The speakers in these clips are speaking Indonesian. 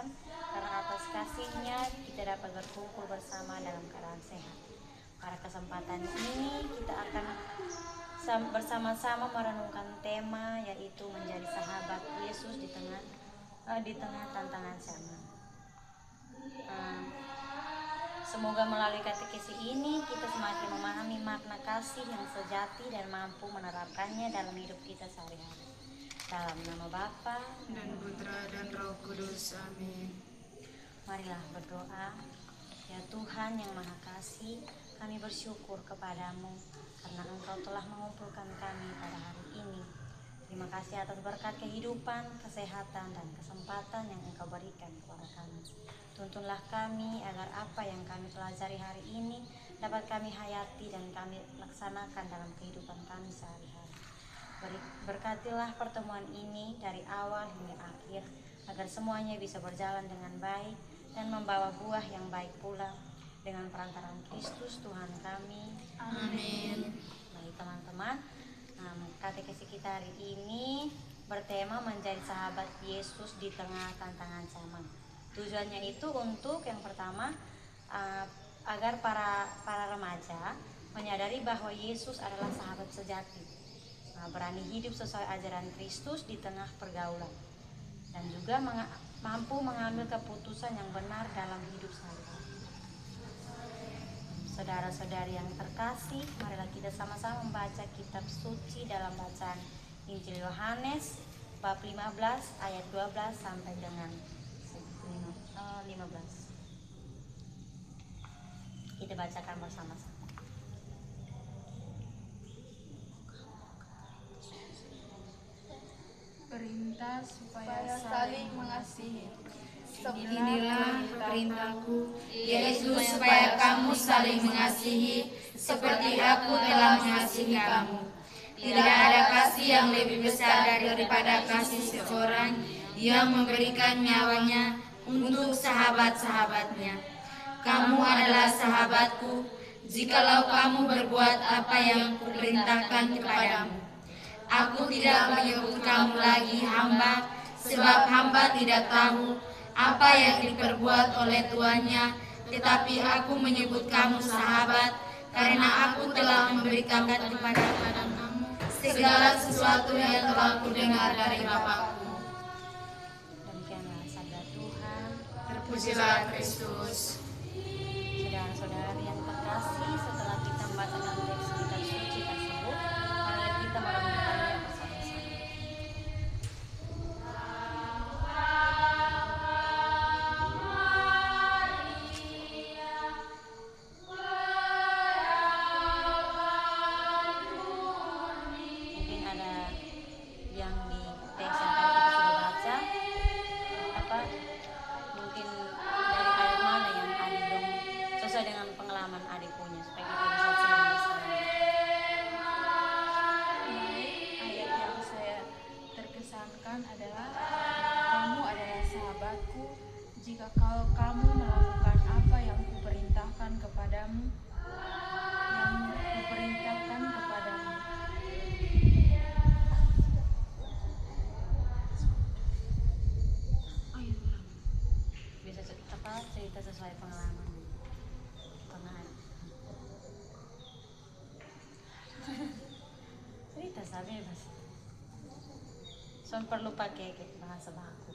Tuhan, karena atas kasih-Nya kita dapat berkumpul bersama dalam keadaan sehat. Pada kesempatan ini kita akan bersama-sama merenungkan tema, yaitu menjadi sahabat Yesus di tengah tantangan zaman. Semoga melalui katekesi ini kita semakin memahami makna kasih yang sejati dan mampu menerapkannya dalam hidup kita sehari-hari. Dalam nama Bapa dan Putra dan Roh Kudus. Amin. Marilah berdoa. Ya Tuhan yang Maha Kasih, kami bersyukur kepadamu karena Engkau telah mengumpulkan kami pada hari ini. Terima kasih atas berkat kehidupan, kesehatan, dan kesempatan yang Engkau berikan kepada kami. Tuntunlah kami agar apa yang kami pelajari hari ini dapat kami hayati dan kami laksanakan dalam kehidupan kami sehari-hari. Berkatilah pertemuan ini dari awal hingga akhir, agar semuanya bisa berjalan dengan baik dan membawa buah yang baik pula, dengan perantaraan Kristus Tuhan kami. Amin. Baik teman-teman, katekesi kita hari ini bertema menjadi sahabat Yesus di tengah tantangan zaman. Tujuannya itu untuk yang pertama, agar para remaja menyadari bahwa Yesus adalah sahabat sejati, berani hidup sesuai ajaran Kristus di tengah pergaulan, dan juga mampu mengambil keputusan yang benar dalam hidup sehari-hari. Saudara-saudari yang terkasih, marilah kita sama-sama membaca kitab suci dalam bacaan Injil Yohanes bab 15 ayat 12 sampai dengan 15. Kita bacakan bersama-sama. Perintah supaya saling mengasihi. Inilah perintahku, yaitu supaya kamu saling mengasihi seperti aku telah mengasihi kamu. Tidak ada kasih yang lebih besar daripada kasih seseorang yang memberikan nyawanya untuk sahabat-sahabatnya. Kamu adalah sahabatku jikalau kamu berbuat apa yang kuperintahkan kepadamu. Aku tidak menyebut kamu lagi hamba, sebab hamba tidak tahu apa yang diperbuat oleh tuannya, tetapi aku menyebut kamu sahabat, karena aku telah memberikan kepada kamu segala sesuatu yang telah kudengar dari Bapakku. Demikianlah sabda Tuhan. Terpujilah Kristus. Saudara-saudari yang terkasih, setelah kita membacakan teks kitab suci tersebut, marilah kita merenungkannya bersama-sama. Mungkin ada yang di teks yang tadi kita sudah baca, mungkin dari ayat mana yang adik dong sesuai dengan pengalaman adik punya, supaya kita bisa sharing bersama. Ayat yang saya terkesankan adalah, kamu adalah sahabatku jika kamu melakukan apa yang kuperintahkan kepadamu. Bisa cerita sesuai pengalaman. Cerita saja bebas. Soalnya perlu pakai bahasa baku.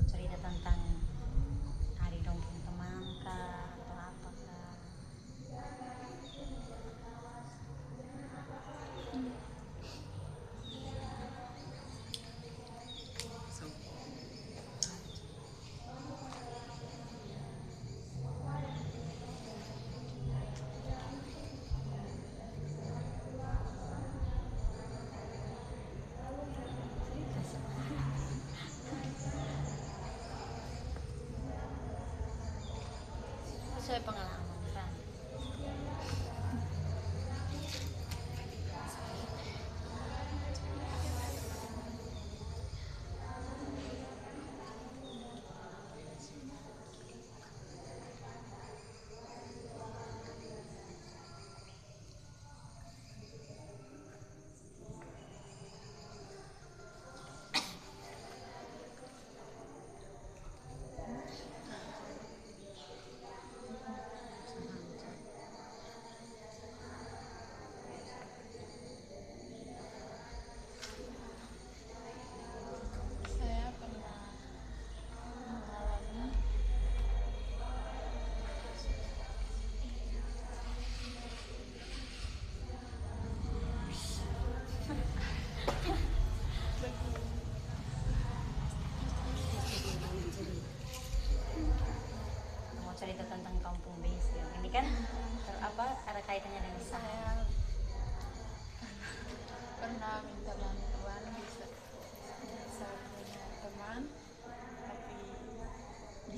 Cerita tentang hari dongeng teman kah atau apa kah? Sesuai pengalaman kan.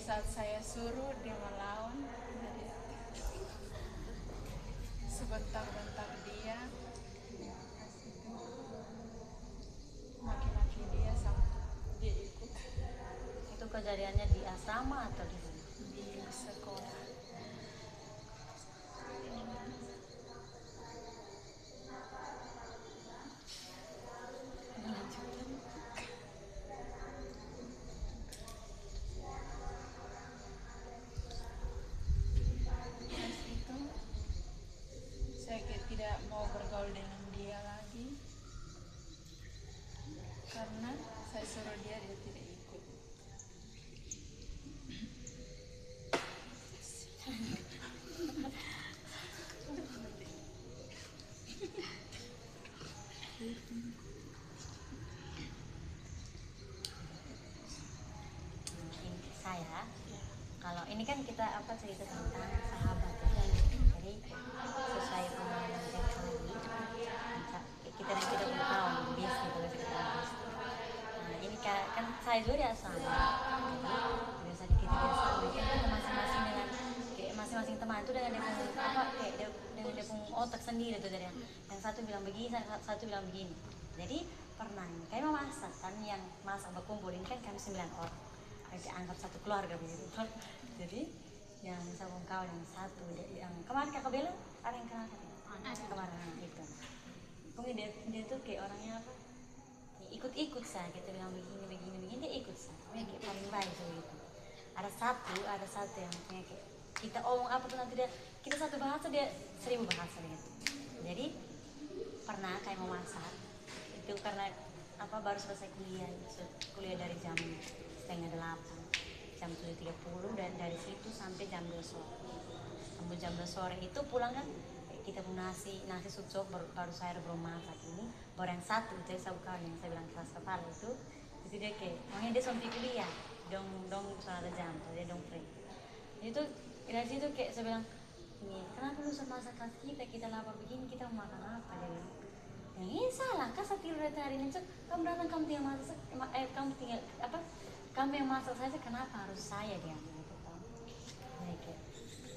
saat saya suruh dia melawan, jadi sebentar-bentar dia maki-maki dia sampai dia ikut Itu kejadiannya di asrama atau di mana? di sekolah. Lanjutan. Terus itu saya tidak mau bergaul dengan dia lagi karena saya suruh dia tidak ikut. Ini saya, kalau ini kan kita cerita tentang sahabat ya. Jadi sesuai pengalaman saya tadi, kita dan kita pun tahu bis gitu kan kita bis. Nah ini kan saya juga ya sama. Jadi biasa kita biasa kan kita masing-masing dengan kayak masing-masing teman itu dengan dia punya kayak dengan dia punya otak sendiri tuh dari yang satu bilang begini, satu bilang begini. Jadi pernah kayak mau masak kan yang masak berkumpul ini kan kami 9 orang. Kayak anggap satu keluarga begitu. Jadi yang sabun kau yang satu yang kemarin kakak bilang ada yang kenal kemarin itu. Kemudian dia tuh kayak orangnya apa? Ikut-ikut saya kita bilang begini dia ikut saya. Kayak paling baik gitu. Ada satu yang punya kayak kita omong apa tuh nanti dia kita satu bahasa dia 1000 bahasa gitu. Jadi pernah kayak mau masak itu karena baru selesai kuliah dari jam 7:30 jam 7.30 dan dari situ sampai jam 2 sore. Sampai jam 2 sore itu pulang kan kita pun nasi sucuk baru saya belum masak ini baru yang satu itu saya bukan yang saya bilang keras kepala itu dia kayak makanya dia sampai kuliah dong soalnya jam dia dong free itu dari situ kayak saya bilang ini kenapa lu masak kelas kita lapar begini kita mau makan apa dia bilang yang ini salah kan saya tidur dari hari ini kamu datang kamu tinggal masak kamu tinggal kamu yang masak saja kenapa harus saya dia gitu kan kayak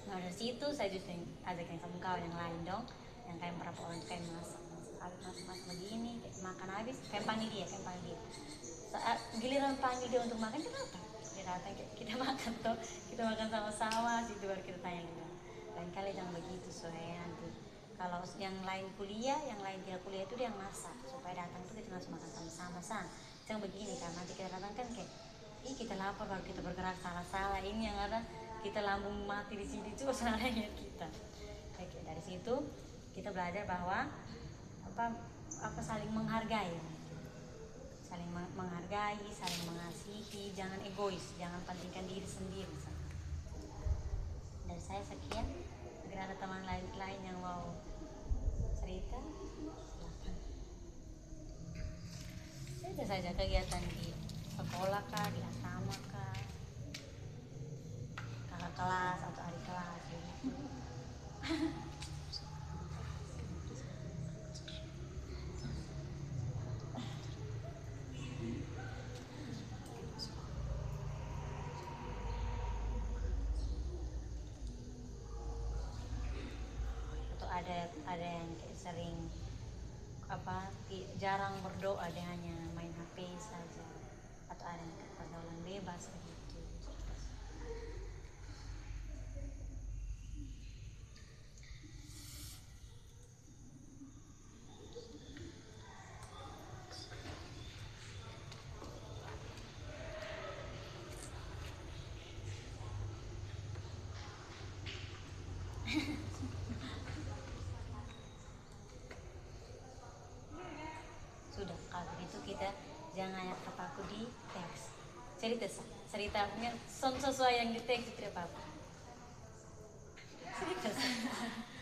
nah dari situ saya justru ajak yang kamu kawan yang lain dong yang kayak berapa orang kayak masak begini kayak makan habis kayak panggil dia saat giliran panggil dia untuk makan kenapa dia datang kayak kita makan toh kita makan sama-sama situ baru kita tanya dia lain kali jangan begitu soalnya nanti kalau yang lain kuliah yang lain tidak kuliah itu dia yang masak supaya datang tuh kita langsung makan sama-sama jangan begini karena nanti kita datang kan kayak kita lapar baru kita bergerak salah ini yang ada kita lambung mati di sini juga salahnya kita. Oke, dari situ kita belajar bahwa saling menghargai, saling mengasihi, jangan egois, jangan pentingkan diri sendiri. Dari saya sekian. Agar ada teman lain yang mau cerita, silakan. Ada saja kegiatan di sekolah kah, di asrama kah, kakak kelas atau adik kelas gitu. Atau ada yang kayak sering jarang berdoa dia hanya main HP saja atau ada yang pergaulan bebas begitu. Sudah kalau begitu kita jangan yang aku di teks ceritanya sesuai yang di teks itu apa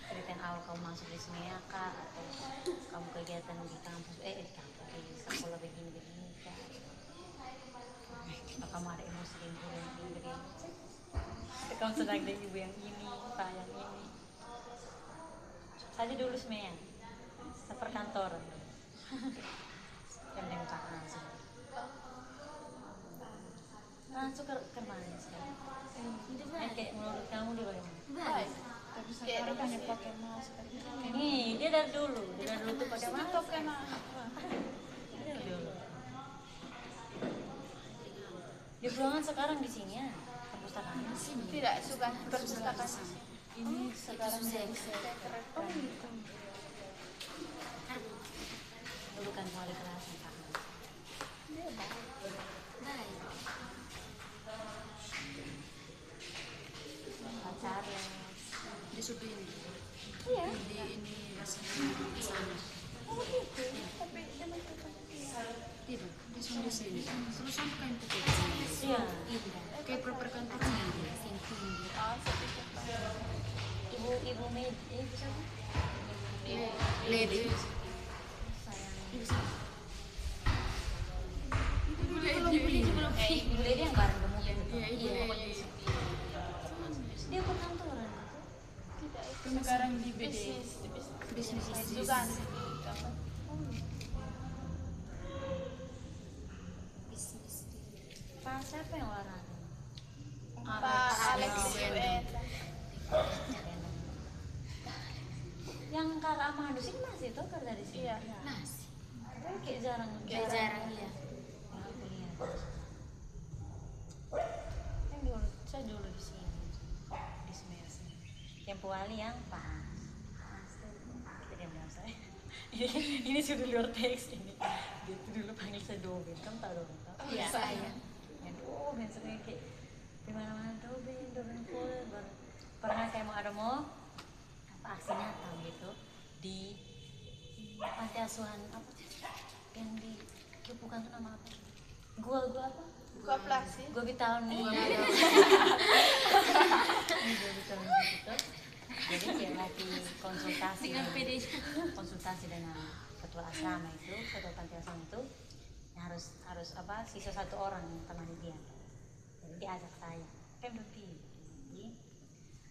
cerita yang awal kamu masuk di SMEA kak atau kamu kegiatan di kampus di sekolah begini kak atau kamu ada emosi dengan ibu yang ini begini kamu sedang dengan ibu yang ini pak yang ini saja dulu SMEA seperkantoran yang pak langsung ke mana sih Kayak menurut kamu dia bagaimana? Baik. Tapi sekarang hanya pakai masker. Nih, dia dari dulu tuh pakai Itu masker. kena. Dia dari dulu. Di ruangan sekarang di sini ya, perpustakaan. Tidak suka perpustakaan. Ini sekarang Itu jadi sekretariat. Oh gitu. Itu bukan wali kelas Pak. Dia baik. Baik. Pacarnya. Di Subin. Iya. Di ini rasanya di sana. Oh gitu. Tapi jangan tutup. Tidak, di sana di sini. Terus sampai kain putih. Iya. Indah. Kayak perkantoran ini. Tinggi. Ah, sedikit Pak. Ibu Med, bisa bu? Lady. Sayang. Ibu Lady. Ibu Lady yang bareng gemuk itu. Iya, Ibu Lady. Dia perkantoran. Tidak. Sekarang di bisnis. Bisnis Juga. Pak siapa yang olahraga? Pak Alex UN. Yang Kak Amado sini masih tuh kerja di sini. Iya. Masih. Tapi kayak jarang. Jarang ya. Yang aku lihat. Yang dulu, saya dulu di sini di semester. Tempo wali yang pas. Kita diam saya. Ini sudah luar teks ini. Dia tuh dulu panggil saya Doben, kamu tahu Doben? Iya, saya. Ya Doben sering kayak di mana-mana Doben full. Pernah saya mau apa aksi Natal gitu di panti asuhan apa yang di bukan tuh nama apa? Gua apa? Buka plastik. Gua tahun nih. Gua tahun gitu. Jadi dia lagi konsultasi dengan ketua asrama itu, ketua panti asuhan itu yang harus apa sisa satu orang yang temani dia. Jadi dia ajak saya kan berarti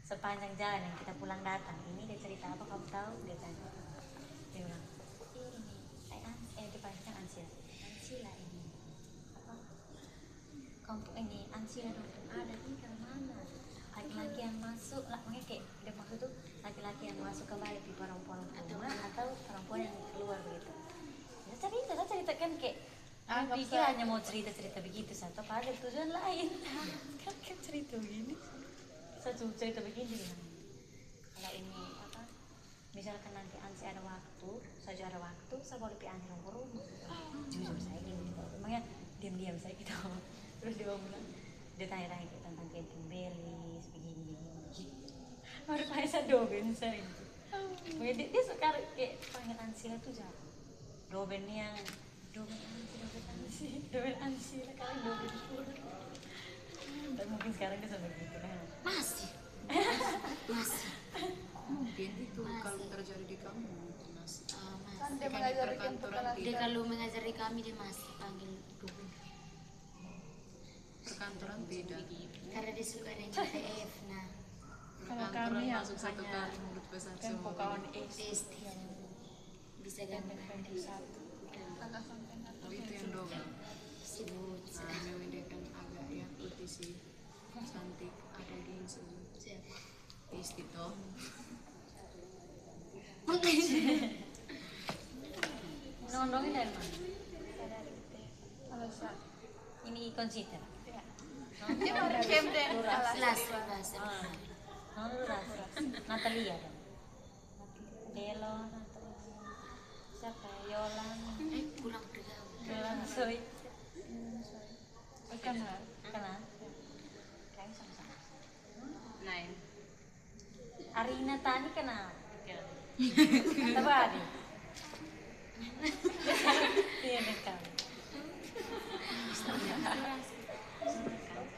sepanjang jalan yang kita pulang datang ini dia cerita apa kamu tahu, dia tanya, dia bilang ini dipanjang Ansila ini apa kampung ini Ansila dokter ada di mana laki-laki yang masuk lah, makanya kayak dia maksud tuh laki-laki yang masuk kembali di perempuan rumah atau perempuan yang keluar begitu. Dia cerita kan kayak pikir hanya mau cerita begitu satu pada tujuan lain kan cerita begini satu cerita begini bilang kalau ini apa misalkan nanti Ansi ada waktu saya boleh pergi Ansi ke rumah jujur saya gini emangnya diam-diam saya gitu terus dia bilang dia tanya-tanya tentang camping belis begini baru kayak saya Doben sering dia sekarang kayak panggil Ansi tuh jarang Doben yang Doben Ansi kali Doben tapi mungkin sekarang dia sampai gitu kan Masih. Mungkin itu kalau terjadi di kamu masih. Kan dia Kayak mengajar perkantoran perkantoran. dia kalau mengajari kami dia masih panggil dulu. Perkantoran beda. Karena dia suka dengan TF. Nah, Kalau Perkantoran kami yang masuk satu hanya kali mulut besar tempo semua. kawan SD. SD bisa ganti SMP 1. Agak sampai Oh itu yang doang. sebut. Memang kan agak yang putih sih, cantik, ada gengsi. Siapa? Isti toh. nondongin dari mana alasan. ini consider Ya. nondong Dia dari Kemden alasan. Kelas bahasa. nondong Natalia dong Delo Natalia siapa Yolan Pulang juga. Yolan Soy Kenal. kenal kayaknya sama-sama Nine. Arina Tani kenal apa adik iya dekat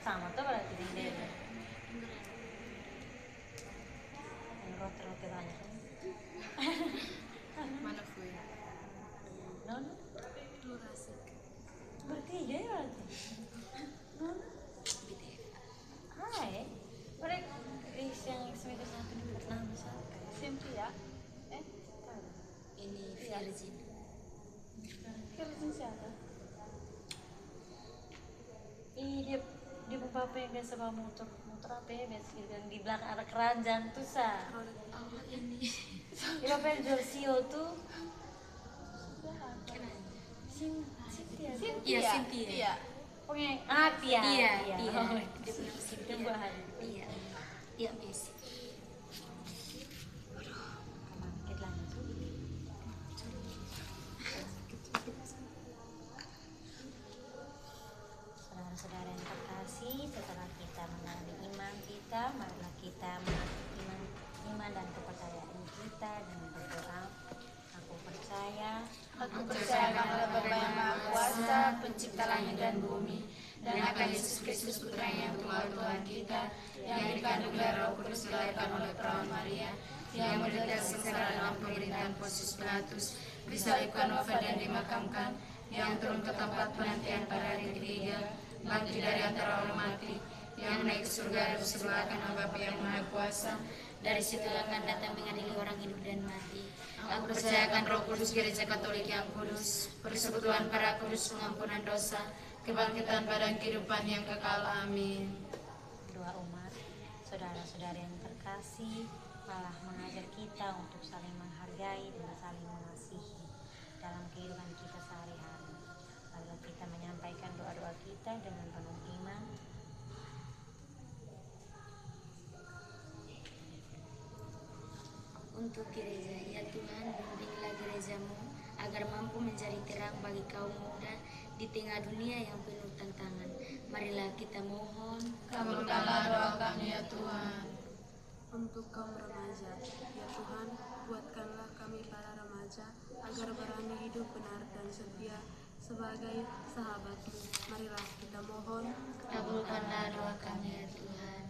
sama tuh berarti yang dia yang roti banyak Mana fui? non bertiga ya berarti non hai mereka yang semester satu di Vietnam siapa ya? Cynthia. Tahu. Ini Virgin. Virgin siapa? Ih dia papa yang biasa bawa motor apa ya biasa gitu kan, di belakang ada keranjang tuh sa. Allah ini. Iya apa yang jual sio tuh? Cynthia. Iya, Cynthia. Iya. Pokoknya Tia. Iya. Oh, Dia bilang Cynthia. yang bahan. Iya. Iya, Messi. Kita lanjut. Saudara-saudara yang terkasih, setelah kita mengalami iman kita, marilah kita mengikuti iman dan kepercayaan kita dengan berdoa. Aku percaya Aku percaya kepada Bapa yang Maha Kuasa, Pencipta langit dan bumi, dan akan Yesus Kristus Putranya yang Tunggal Tuhan kita, yang dikandung dari Roh Kudus, dilahirkan oleh perawan Maria, yang menderita sengsara dalam pemerintahan Pontius Pilatus, disalibkan, wafat dan dimakamkan, yang turun ke tempat penantian pada hari ketiga, bangkit dari antara orang mati, yang naik ke surga dan bersebelahan dengan Bapa yang Maha Kuasa, dari situ akan datang mengadili orang hidup dan mati. Aku percayakan Roh Kudus, Gereja Katolik yang kudus, persekutuan para kudus, pengampunan dosa, kebangkitan badan kehidupan yang kekal. Amin. doa umat, saudara-saudara yang terkasih, malah mengajar kita untuk saling menghargai dan saling mengasihi dalam kehidupan kita sehari-hari. Lalu kita menyampaikan doa-doa kita dengan penuh iman. Untuk gereja, ya Tuhan, bimbinglah gerejamu agar mampu menjadi terang bagi kaum muda di tengah dunia yang penuh tantangan. Marilah kita mohon. kabulkanlah doa kami ya Tuhan. Untuk kaum remaja, ya Tuhan, buatkanlah kami para remaja agar berani hidup benar dan setia sebagai sahabat-Mu. Marilah kita mohon. Kabulkanlah doa kami ya Tuhan.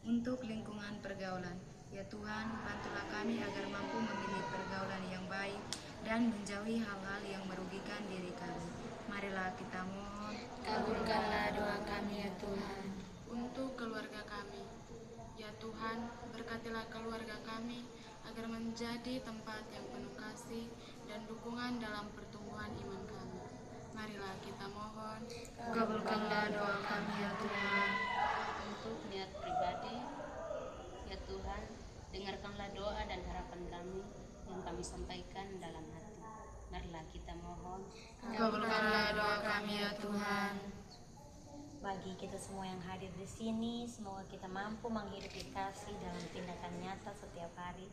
Untuk lingkungan pergaulan, ya Tuhan, bantulah kami agar mampu memilih pergaulan yang baik dan menjauhi hal-hal yang merugikan diri kami. Marilah kita mohon. Kabulkanlah doa kami ya Tuhan. Untuk keluarga kami, ya Tuhan, berkatilah keluarga kami agar menjadi tempat yang penuh kasih dan dukungan dalam pertumbuhan iman kami. Marilah kita mohon. Kabulkanlah doa kami ya Tuhan. Untuk niat pribadi, ya Tuhan, dengarkanlah doa dan harapan kami yang kami sampaikan dalam hati. Marilah kita mohon. Kabulkanlah doa kami ya Tuhan. Bagi kita semua yang hadir di sini, semoga kita mampu menghidupi kasih dalam tindakan nyata setiap hari,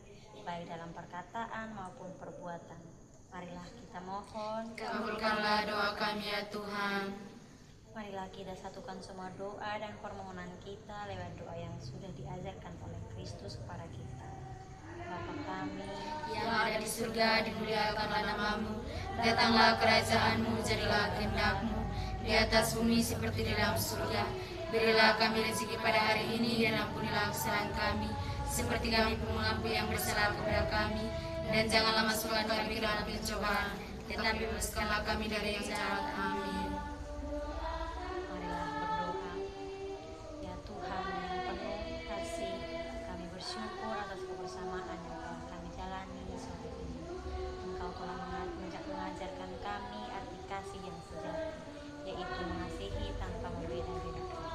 baik dalam perkataan maupun perbuatan. Marilah kita mohon. Kabulkanlah doa kami ya Tuhan. Marilah kita satukan semua doa dan permohonan kita lewat doa yang sudah diajarkan oleh Kristus kepada kita. Bapa kami Yang ada di surga, dimuliakanlah namamu, datanglah kerajaanmu, jadilah kehendak-Mu di atas bumi seperti di dalam surga. Berilah kami rezeki pada hari ini, dan ampunilah kesalahan kami seperti kami pun mengampuni yang bersalah kepada kami, dan janganlah masukkan kami ke dalam pencobaan, tetapi bebaskanlah kami dari yang jahat. Amin. marilah berdoa. Ya Tuhan yang penuh kasih, kami bersyukur atas kebersamaan yang telah kami jalani sore ini. Engkau telah mengajarkan kami arti kasih yang sejati, yaitu mengasihi tanpa membeda-bedakan,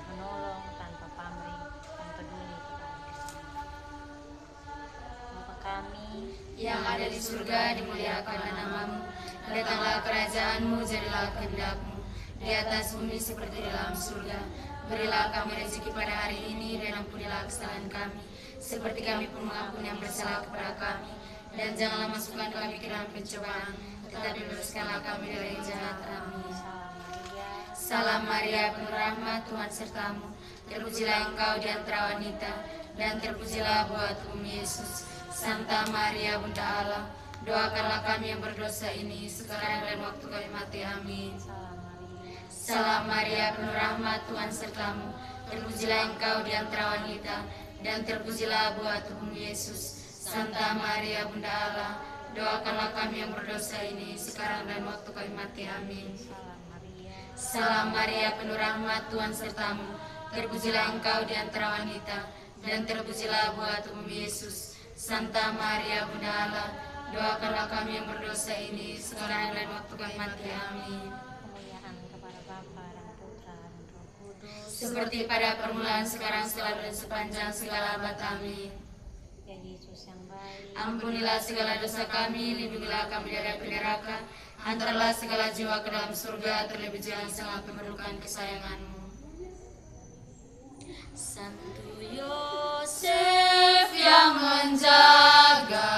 menolong tanpa pamrih, dan peduli kepada sesama. Bapa kami Yang ada di surga, dimuliakanlah namamu, datanglah kerajaanmu, jadilah kehendak-Mu di atas bumi seperti di dalam surga. Berilah kami rezeki pada hari ini, dan ampunilah kesalahan kami seperti kami pun mengampuni yang bersalah kepada kami, dan janganlah masukkan kami ke dalam pencobaan, tetapi bebaskanlah kami dari yang jahat. Amin. Salam Maria, Salam Maria, penuh rahmat, Tuhan sertamu. Terpujilah engkau di antara wanita, dan terpujilah buah-Mu Yesus. Santa Maria, Bunda Allah, doakanlah kami yang berdosa ini, sekarang dan waktu kami mati. Amin. Salam Maria, Salam Maria, penuh rahmat, Tuhan sertamu. Terpujilah engkau di antara wanita, dan terpujilah buah-Mu Yesus. Santa Maria, Bunda Allah, doakanlah kami yang berdosa ini, sekarang dan waktu kami mati. Amin. Salam Maria, Salam Maria, penuh rahmat, Tuhan sertamu. Terpujilah engkau di antara wanita, dan terpujilah buah-Mu Yesus. Santa Maria, Bunda Allah, doakanlah kami yang berdosa ini, sekarang dan waktu kami mati. Amin. kemuliaan kepada Bapa dan Putra dan Roh Kudus, seperti pada permulaan, sekarang, selalu, dan sepanjang segala abad. Amin. Ya Yesus yang baik, Ampunilah segala dosa kami, lindungilah kami dari api neraka, antarlah segala jiwa ke dalam surga, terlebih yang sangat memerlukan kesayangan-Mu. Santo Yosef yang menjaga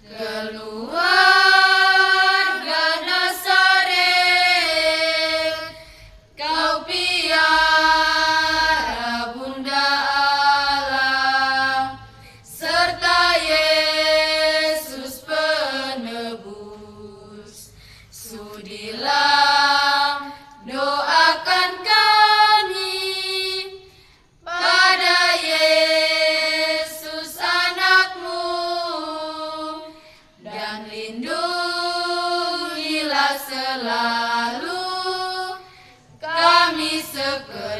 keluarga Nazaret, Kau piara Bunda Allah, serta Yesus penebus. Sudilah doakan kami pada Yesus anak-Mu, dan lindungilah selalu kami sekalian.